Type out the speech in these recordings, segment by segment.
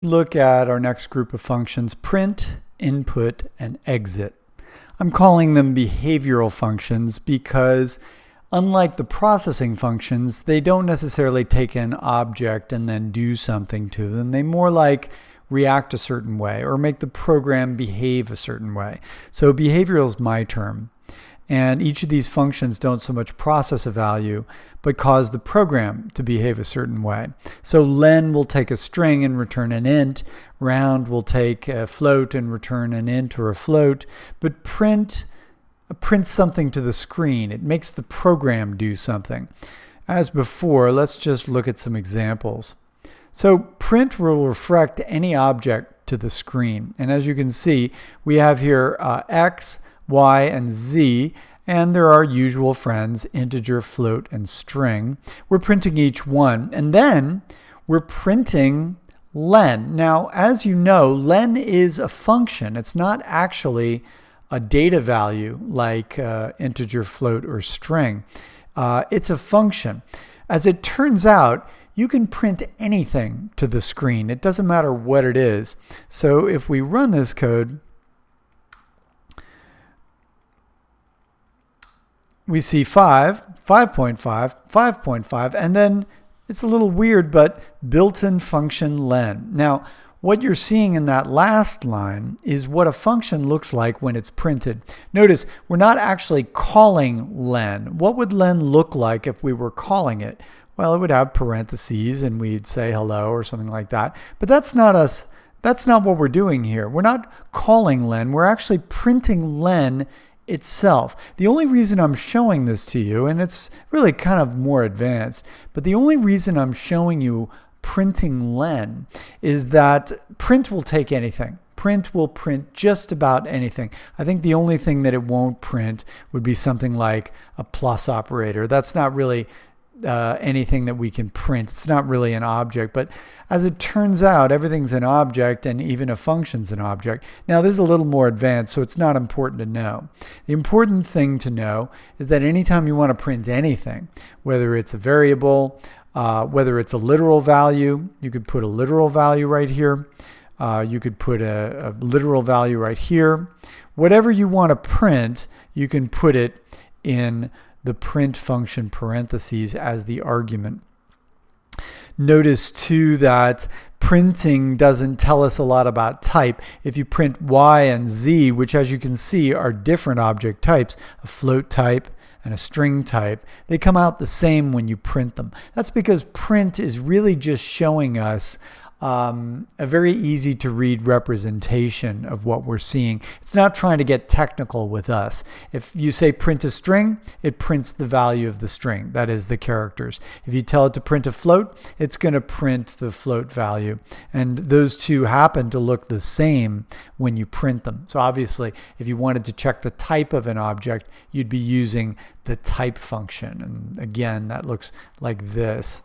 look at our next group of functions: print, input, and exit. I'm calling them behavioral functions because unlike the processing functions, they don't necessarily take an object and then do something to them. They more like react a certain way or make the program behave a certain way. So behavioral is my term. And each of these functions don't so much process a value, but cause the program to behave a certain way. So len will take a string and return an int. Round will take a float and return an int or a float. But print prints something to the screen. It makes the program do something. As before, let's just look at some examples. So print will reflect any object to the screen. And as you can see, we have here x, y, and z, and there are usual friends, integer, float, and string. We're printing each one, and then we're printing len. Now, as you know, len is a function. It's not actually a data value like integer, float, or string. It's a function. As it turns out, you can print anything to the screen. It doesn't matter what it is. So if we run this code, we see 5, 5.5, 5.5, and then it's a little weird, but built-in function len. Now, what you're seeing in that last line is what a function looks like when it's printed. Notice we're not actually calling len. What would len look like if we were calling it? Well, it would have parentheses and we'd say hello or something like that. But that's not us. That's not what we're doing here. We're not calling len. We're actually printing len itself. The only reason I'm showing this to you, and it's really kind of more advanced, but the only reason I'm showing you printing len is that print will take anything. Print will print just about anything. I think the only thing that it won't print would be something like a plus operator. That's not really anything that we can print. It's not really an object, but as it turns out, everything's an object and even a function's an object. Now this is a little more advanced, so it's not important to know. The important thing to know is that anytime you want to print anything, whether it's a variable, whether it's a literal value, you could put a literal value right here. You could put a literal value right here. Whatever you want to print, you can put it in the print function parentheses as the argument. Notice too that printing doesn't tell us a lot about type. If you print y and z, which as you can see are different object types, a float type and a string type, they come out the same when you print them. That's because print is really just showing us a very easy to read representation of what we're seeing. It's not trying to get technical with us. If you say print a string, it prints the value of the string, that is the characters. If you tell it to print a float, it's going to print the float value. And those two happen to look the same when you print them. So obviously, if you wanted to check the type of an object, you'd be using the type function. And again, that looks like this.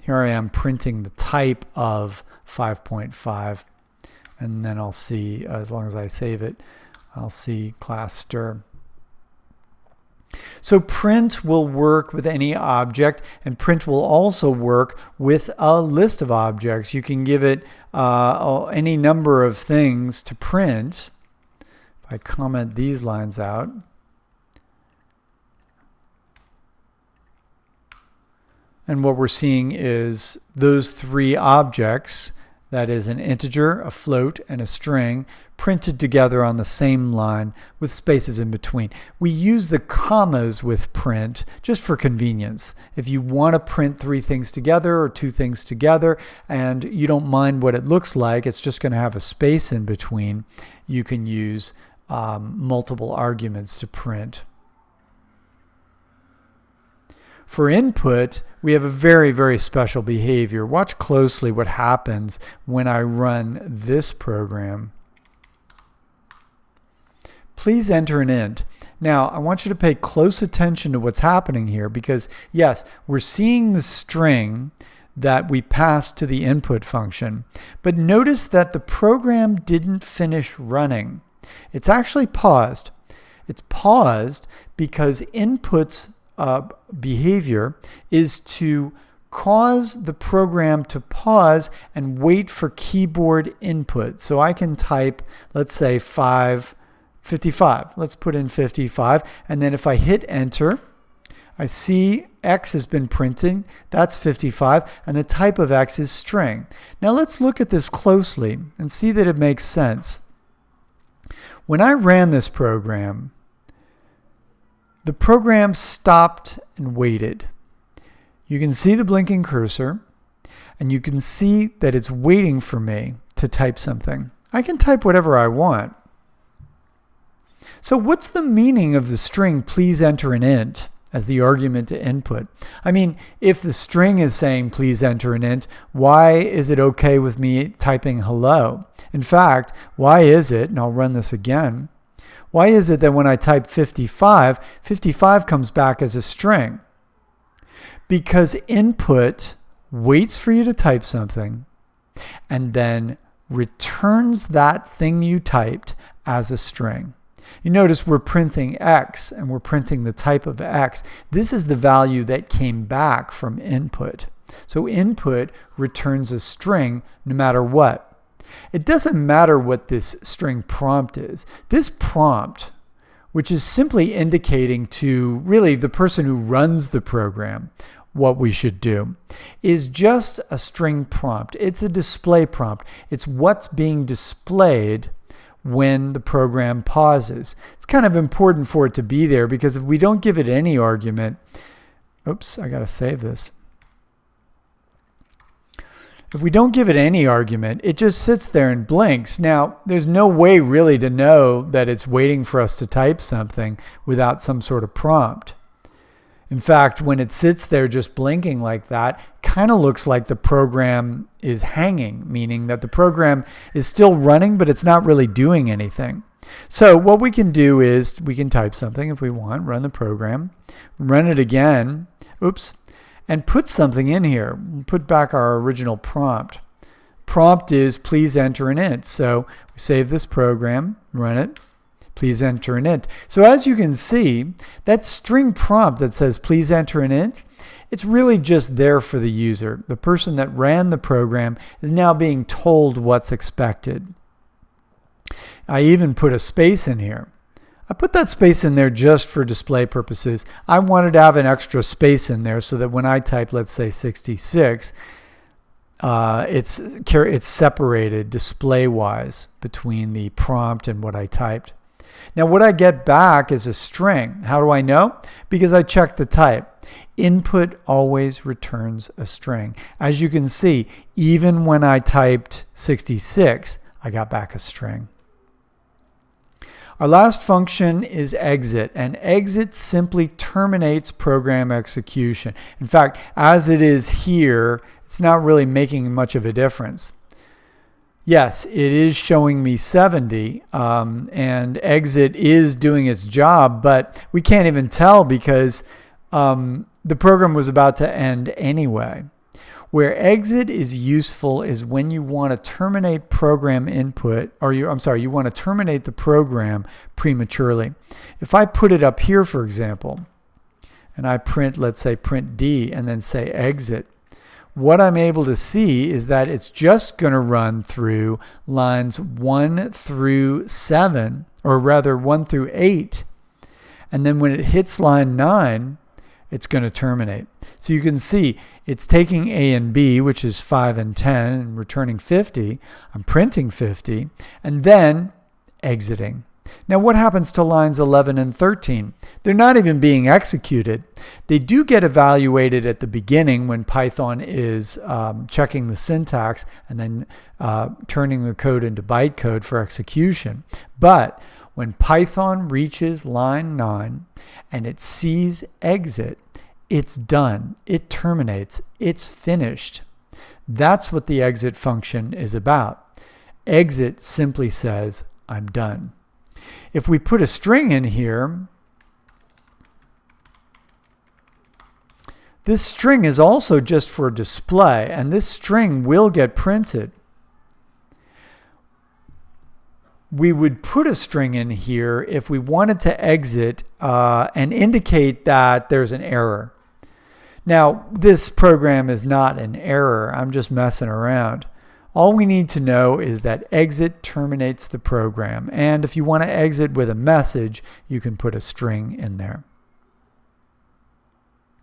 Here I am printing the type of 5.5, and then I'll see, as long as I save it, I'll see class stir. So print will work with any object, and print will also work with a list of objects. You can give it any number of things to print. If I comment these lines out, and what we're seeing is those three objects, that is an integer, a float, and a string, printed together on the same line with spaces in between. We use the commas with print just for convenience. If you want to print three things together or two things together and you don't mind what it looks like, it's just going to have a space in between, you can use multiple arguments to print. For input, we have a very, very special behavior. Watch closely what happens when I run this program. Please enter an int. Now, I want you to pay close attention to what's happening here because, yes, we're seeing the string that we passed to the input function, but notice that the program didn't finish running. It's actually paused. It's paused because input's behavior is to cause the program to pause and wait for keyboard input. So I can type, let's say 55. Let's put in 55. And then if I hit enter, I see X has been printing. That's 55. And the type of X is string. Now let's look at this closely and see that it makes sense. When I ran this program, the program stopped and waited. You can see the blinking cursor, and you can see that it's waiting for me to type something. I can type whatever I want. So what's the meaning of the string please enter an int as the argument to input? I mean, if the string is saying please enter an int, why is it okay with me typing hello? In fact, why is it, and I'll run this again, why is it that when I type 55, 55 comes back as a string? Because input waits for you to type something and then returns that thing you typed as a string. You notice we're printing X and we're printing the type of X. This is the value that came back from input. So input returns a string no matter what. It doesn't matter what this string prompt is. This prompt, which is simply indicating to really the person who runs the program what we should do, is just a string prompt. It's a display prompt. It's what's being displayed when the program pauses. It's kind of important for it to be there because if we don't give it any argument, oops, I got to save this. If we don't give it any argument, it just sits there and blinks. Now, there's no way really to know that it's waiting for us to type something without some sort of prompt. In fact, when it sits there just blinking like that, kind of looks like the program is hanging, meaning that the program is still running, but it's not really doing anything. So what we can do is we can type something if we want, run the program, run it again, oops, and put something in here. Put back our original prompt. Prompt is please enter an int. So we save this program, run it. Please enter an int. So as you can see, that string prompt that says please enter an int, it's really just there for the user. The person that ran the program is now being told what's expected. I even put a space in here. I put that space in there just for display purposes. I wanted to have an extra space in there so that when I type, let's say 66, it's separated display-wise between the prompt and what I typed. Now what I get back is a string. How do I know? Because I checked the type. Input always returns a string. As you can see, even when I typed 66, I got back a string. Our last function is exit, and exit simply terminates program execution. In fact, as it is here, it's not really making much of a difference. Yes, it is showing me 70, and exit is doing its job, but we can't even tell because the program was about to end anyway. Where exit is useful is when you want to terminate program input, or you want to terminate the program prematurely. If I put it up here, for example, and I print, let's say print D and then say exit, what I'm able to see is that it's just going to run through lines 1 through 7, or rather 1 through 8. And then when it hits line 9, it's going to terminate. So you can see it's taking A and B, which is 5 and 10, and returning 50. I'm printing 50, and then exiting. Now what happens to lines 11 and 13? They're not even being executed. They do get evaluated at the beginning when Python is checking the syntax and then turning the code into bytecode for execution. But when Python reaches line 9 and it sees exit, it's done. It terminates. It's finished. That's what the exit function is about. Exit simply says, I'm done. If we put a string in here, this string is also just for display, and this string will get printed. We would put a string in here if we wanted to exit and indicate that there's an error. Now, this program is not an error. I'm just messing around. All we need to know is that exit terminates the program. And if you want to exit with a message, you can put a string in there.